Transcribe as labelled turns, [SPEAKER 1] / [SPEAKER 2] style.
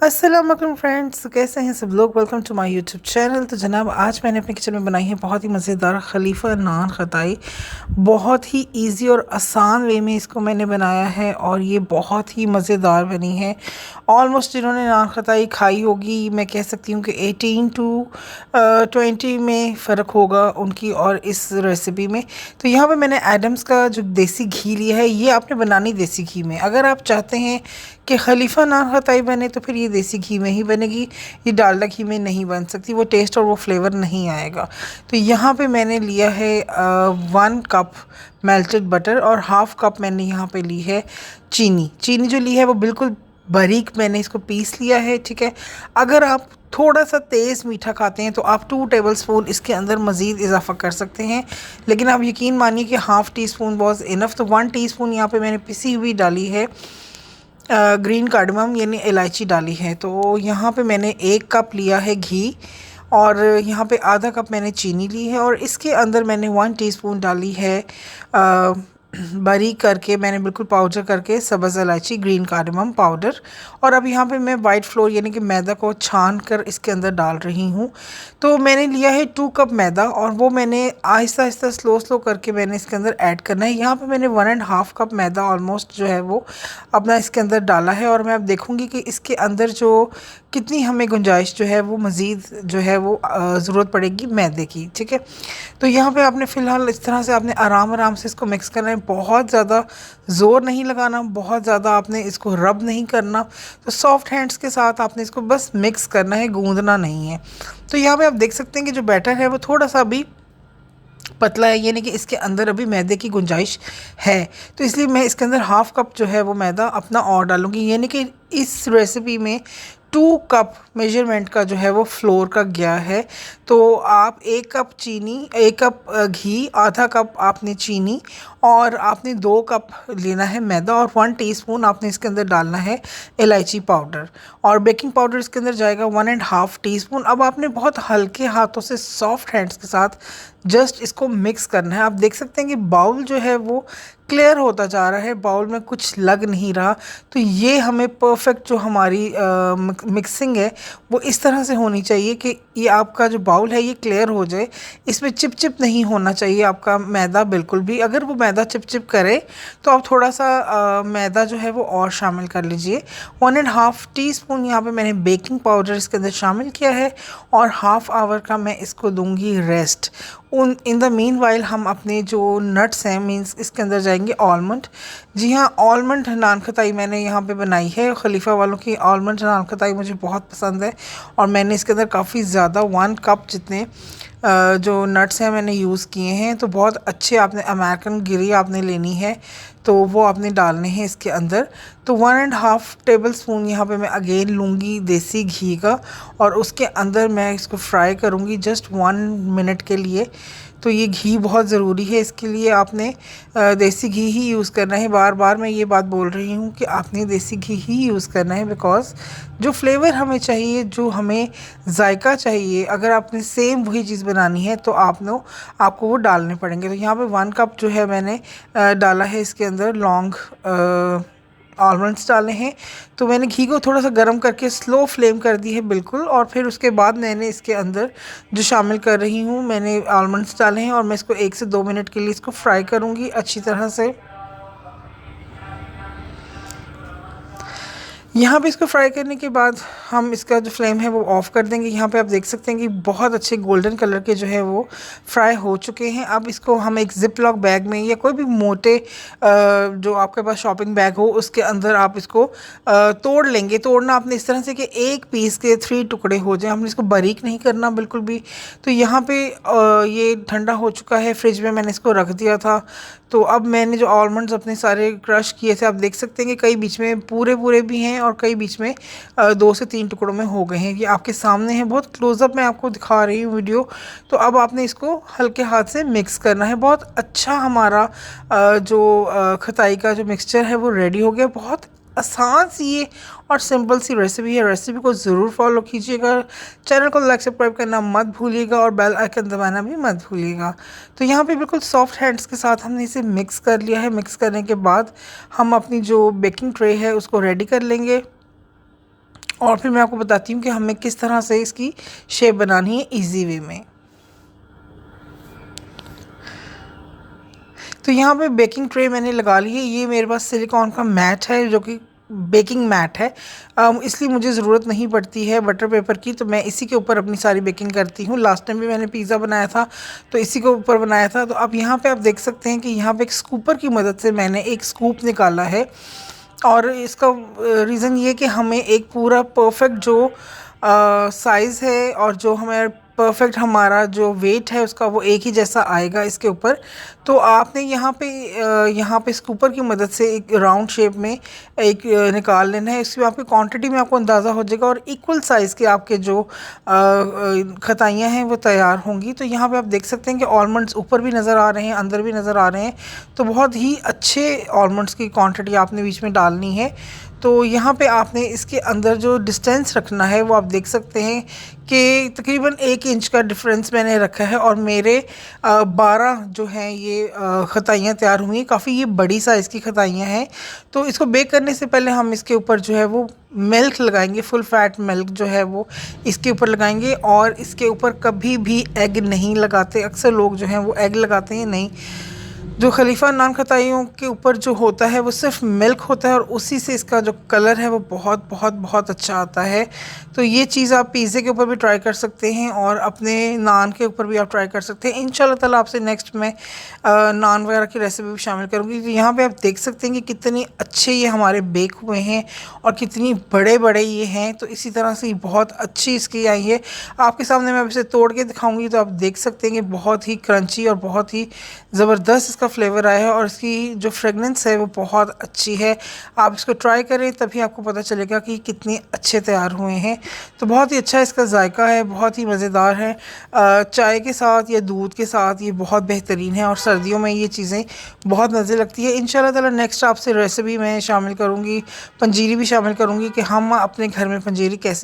[SPEAKER 1] अस्सलाम वालेकुम फ्रेंड्स, कैसे हैं सब लोग। Welcome to my YouTube channel. तो जनाब, आज मैंने अपने किचन में बनाई है बहुत ही मज़ेदार खलीफा नान खताई। बहुत ही इजी और आसान वे में इसको मैंने बनाया है और ये बहुत ही मज़ेदार बनी है। ऑलमोस्ट जिन्होंने नान खताई खाई होगी, मैं कह सकती हूँ कि 18 टू 20 में फ़र्क होगा उनकी और इस रेसिपी में। तो यहाँ पे मैंने एडम्स का जो देसी घी लिया है, ये आपने बनानी देसी घी में। अगर आप चाहते हैं कि खलीफा नान खताई बने तो फिर ये देसी घी में ही बनेगी, ये डालडा घी में नहीं बन सकती। वो टेस्ट और वो फ्लेवर नहीं आएगा। तो यहाँ पे मैंने लिया है 1 कप मेल्टेड बटर और हाफ़ कप मैंने यहाँ पे ली है चीनी। चीनी जो ली है वो बिल्कुल बारीक मैंने इसको पीस लिया है, ठीक है। अगर आप थोड़ा सा तेज़ मीठा खाते हैं तो आप 2 टेबलस्पून इसके अंदर मज़ीद इजाफा कर सकते हैं, लेकिन आप यकीन मानिए कि हाफ़ टी स्पून बहुत इनफ। तो 1 टीस्पून यहाँ पे मैंने पिसी हुई डाली है ग्रीन कार्डमम यानी इलायची डाली है। तो यहाँ पे मैंने 1 कप लिया है घी और यहाँ पे आधा कप मैंने चीनी ली है और इसके अंदर मैंने 1 टीस्पून डाली है बारीक करके, मैंने बिल्कुल पाउडर करके सब्ज़ इलायची ग्रीन कार्डमम पाउडर। और अब यहाँ पे मैं वाइट फ्लोर यानी कि मैदा को छान कर इसके अंदर डाल रही हूँ। तो मैंने लिया है 2 कप मैदा और वो मैंने आहिस्ता आहिस्ता स्लो करके मैंने इसके अंदर ऐड करना है। यहाँ पे मैंने 1.5 कप मैदा ऑलमोस्ट जो है वो अपना इसके अंदर डाला है और मैं अब देखूँगी कि इसके अंदर जो कितनी हमें गुंजाइश जो है वो मज़ीद जो है वो ज़रूरत पड़ेगी मैदे की, ठीक है। तो यहाँ पे आपने फ़िलहाल इस तरह से आपने आराम आराम से इसको मिक्स करना है। बहुत ज़्यादा ज़ोर नहीं लगाना, बहुत ज़्यादा आपने इसको रब नहीं करना। तो सॉफ्ट हैंड्स के साथ आपने इसको बस मिक्स करना है, गूंदना नहीं है। तो यहाँ पे आप देख सकते हैं कि जो बैटर है वो थोड़ा सा अभी पतला है, यानी कि इसके अंदर अभी मैदे की गुंजाइश है। तो इसलिए मैं इसके अंदर हाफ़ कप जो है वो मैदा अपना और डालूँगी, यानी कि इस रेसिपी में 2 कप मेजरमेंट का जो है वो फ्लोर का गया है। तो आप 1 कप चीनी, 1 कप घी, आधा कप आपने चीनी और आपने 2 कप लेना है मैदा और 1 टीस्पून आपने इसके अंदर डालना है इलायची पाउडर और बेकिंग पाउडर इसके अंदर जाएगा 1.5 टीस्पून। अब आपने बहुत हल्के हाथों से सॉफ्ट हैंड्स के साथ जस्ट इसको मिक्स करना है। आप देख सकते हैं कि बाउल जो है वो क्लियर होता जा रहा है, बाउल में कुछ लग नहीं रहा। तो ये हमें परफेक्ट जो हमारी मिक्सिंग है वो इस तरह से होनी चाहिए कि ये आपका जो बाउल है ये क्लियर हो जाए। इसमें चिप चिप नहीं होना चाहिए आपका मैदा बिल्कुल भी। अगर वो मैदा चिप चिप करे तो आप थोड़ा सा मैदा जो है वो और शामिल कर लीजिए। 1.5 टीस्पून यहाँ पे मैंने बेकिंग पाउडर इसके अंदर शामिल किया है और हाफ़ आवर का मैं इसको दूंगी rest. In the mean while हम अपने जो नट्स हैं, मीन्स इसके अंदर जाएंगे आलमंड। जी हाँ, आलमंड नान खताई मैंने यहाँ पे बनाई है। खलीफा वालों की आलमंड नान खताई मुझे बहुत पसंद है और मैंने इसके अंदर काफ़ी ज़्यादा 1 कप जितने जो नट्स हैं मैंने यूज़ किए हैं। तो बहुत अच्छे आपने अमेरिकन गिरी आपने लेनी है, तो वो आपने डालने हैं इसके अंदर। तो 1.5 टेबल स्पून यहाँ पे मैं अगेन लूँगी देसी घी का और उसके अंदर मैं इसको फ्राई करूँगी जस्ट 1 मिनट के लिए। तो ये घी बहुत ज़रूरी है, इसके लिए आपने देसी घी ही यूज़ करना है। बार बार मैं ये बात बोल रही हूँ कि आपने देसी घी ही यूज़ करना है, बिकॉज़ जो फ्लेवर हमें चाहिए, जो हमें जायका चाहिए, अगर आपने सेम वही चीज़ बनानी है तो आपको वो डालने पड़ेंगे। तो यहाँ पे 1 कप जो है मैंने डाला है इसके अंदर लौंग आलमंड्स डाले हैं। तो मैंने घी को थोड़ा सा गर्म करके स्लो फ्लेम कर दी है बिल्कुल, और फिर उसके बाद मैंने इसके अंदर जो शामिल कर रही हूँ, मैंने आलमंड्स डाले हैं और मैं इसको 1 से 2 मिनट के लिए इसको फ्राई करूँगी अच्छी तरह से। यहाँ पे इसको फ्राई करने के बाद हम इसका जो फ्लेम है वो ऑफ़ कर देंगे। यहाँ पे आप देख सकते हैं कि बहुत अच्छे गोल्डन कलर के जो है वो फ्राई हो चुके हैं। अब इसको हम एक ज़िप लॉक बैग में या कोई भी मोटे जो आपके पास शॉपिंग बैग हो उसके अंदर आप इसको तोड़ लेंगे। तोड़ना आपने इस तरह से कि एक पीस के 3 टुकड़े हो जाए, हमने इसको बारीक नहीं करना बिल्कुल भी। तो यहाँ पे ये ठंडा हो चुका है, फ्रिज में मैंने इसको रख दिया था। तो अब मैंने जो आलमंड्स अपने सारे क्रश किए थे, आप देख सकते हैं कि कई बीच में पूरे पूरे भी हैं और कई बीच में 2 से 3 टुकड़ों में हो गए हैं। ये आपके सामने है, बहुत क्लोज़अप मैं आपको दिखा रही हूँ वीडियो। तो अब आपने इसको हल्के हाथ से मिक्स करना है। बहुत अच्छा हमारा जो खताई का जो मिक्सचर है वो रेडी हो गया। बहुत आसान सी ये और सिंपल सी रेसिपी है। रेसिपी को ज़रूर फॉलो कीजिएगा। चैनल को लाइक सब्सक्राइब करना मत भूलिएगा और बेल आइकन दबाना भी मत भूलिएगा। तो यहाँ पे बिल्कुल सॉफ्ट हैंड्स के साथ हमने इसे मिक्स कर लिया है। मिक्स करने के बाद हम अपनी जो बेकिंग ट्रे है उसको रेडी कर लेंगे और फिर मैं आपको बताती हूँ कि हमें किस तरह से इसकी शेप बनानी है इजी वे में। तो यहाँ पे बेकिंग ट्रे मैंने लगा ली है। ये मेरे पास सिलिकॉन का मैट है जो कि बेकिंग मैट है, इसलिए मुझे ज़रूरत नहीं पड़ती है बटर पेपर की, तो मैं इसी के ऊपर अपनी सारी बेकिंग करती हूँ। लास्ट टाइम भी मैंने पिज़्ज़ा बनाया था तो इसी के ऊपर बनाया था। तो अब यहाँ पे आप देख सकते हैं कि यहाँ पे एक स्कूपर की मदद से मैंने एक स्कूप निकाला है, और इसका रीज़न ये कि हमें एक पूरा परफेक्ट जो साइज़ है और जो हमें परफेक्ट हमारा जो वेट है उसका वो एक ही जैसा आएगा इसके ऊपर। तो आपने यहाँ पे स्कूपर की मदद से एक राउंड शेप में एक निकाल लेना है। इसमें आपकी क्वांटिटी में आपको अंदाज़ा हो जाएगा और इक्वल साइज़ के आपके जो खताइयाँ हैं वो तैयार होंगी। तो यहाँ पे आप देख सकते हैं कि आलमंड्स ऊपर भी नज़र आ रहे हैं, अंदर भी नज़र आ रहे हैं। तो बहुत ही अच्छे आलमंड्स की क्वांटिटी आपने बीच में डालनी है। तो यहाँ पे आपने इसके अंदर जो डिस्टेंस रखना है वो आप देख सकते हैं कि तकरीबन 1 इंच का डिफरेंस मैंने रखा है, और मेरे 12 जो हैं ये खताइयाँ तैयार हुई हैं। काफ़ी ये बड़ी साइज़ की खताइयाँ हैं। तो इसको बेक करने से पहले हम इसके ऊपर जो है वो मिल्क लगाएंगे, फुल फैट मिल्क जो है वो इसके ऊपर लगाएंगे, और इसके ऊपर कभी भी एग नहीं लगाते। अक्सर लोग जो हैं वो एग लगाते हैं, नहीं। जो खलीफा नान खताइयों के ऊपर जो होता है वो सिर्फ मिल्क होता है, और उसी से इसका जो कलर है वो बहुत बहुत बहुत अच्छा आता है। तो ये चीज़ आप पिज़्ज़े के ऊपर भी ट्राई कर सकते हैं और अपने नान के ऊपर भी आप ट्राई कर सकते हैं। इंशाल्लाह ताला आपसे नेक्स्ट मैं नान वगैरह की रेसिपी भी शामिल करूँगी। तो यहाँ पे आप देख सकते हैं कि कितने अच्छे ये हमारे बेक हुए हैं और कितनी बड़े बड़े ये हैं। तो इसी तरह से बहुत अच्छी इसकी आई है। आपके सामने मैं इसे तोड़ के दिखाऊँगी तो आप देख सकते हैं कि बहुत ही क्रंची और बहुत ही ज़बरदस्त इसका फ्लेवर आया है, और इसकी जो फ्रेगनेंस है वो बहुत अच्छी है। आप इसको ट्राई करें तभी आपको पता चलेगा कि कितने अच्छे तैयार हुए हैं। तो बहुत ही अच्छा इसका जायका है, बहुत ही मज़ेदार है। चाय के साथ या दूध के साथ ये बहुत बेहतरीन है, और सर्दियों में ये चीज़ें बहुत मज़े लगती है। इंशाल्लाह ताला नेक्स्ट आपसे रेसिपी मैं शामिल करूँगी, पंजीरी भी शामिल करूँगी कि हम अपने घर में पंजीरी कैसे